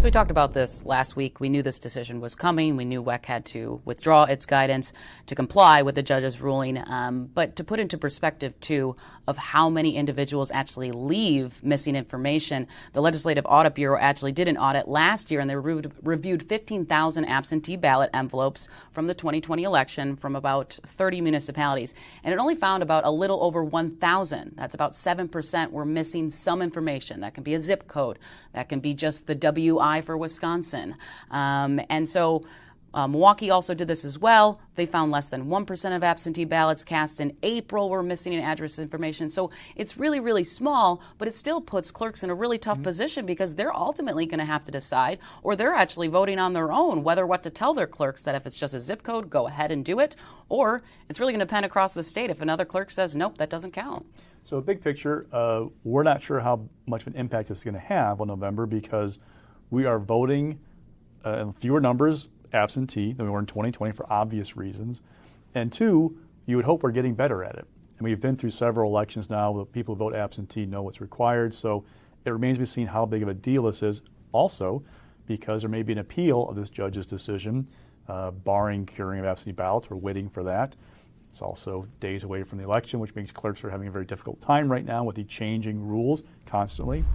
So we talked about this last week. We knew this decision was coming. We knew WEC had to withdraw its guidance to comply with the judge's ruling. But to put into perspective, too, of how many individuals actually leave missing information, the Legislative Audit Bureau actually did an audit last year, and they reviewed 15,000 absentee ballot envelopes from the 2020 election from about 30 municipalities. And it only found about a little over 1,000. That's about 7% were missing some information. That can be a zip code. That can be just the WI for Wisconsin. And so Milwaukee also did this as well. They found less than 1% of absentee ballots cast in April were missing address information. So it's really, really small, but it still puts clerks in a really tough position because they're ultimately going to have to decide, or they're actually voting on their own, whether what to tell their clerks that if it's just a zip code, go ahead and do it, or it's really going to depend across the state if another clerk says, nope, that doesn't count. So big picture, we're not sure how much of an impact this is going to have on November because we are voting in fewer numbers absentee than we were in 2020 for obvious reasons. And two, you would hope we're getting better at it. And we've been through several elections now where people who vote absentee know what's required. So it remains to be seen how big of a deal this is. Also, because there may be an appeal of this judge's decision, barring curing of absentee ballots. We're waiting for that. It's also days away from the election, which means clerks are having a very difficult time right now with the changing rules constantly.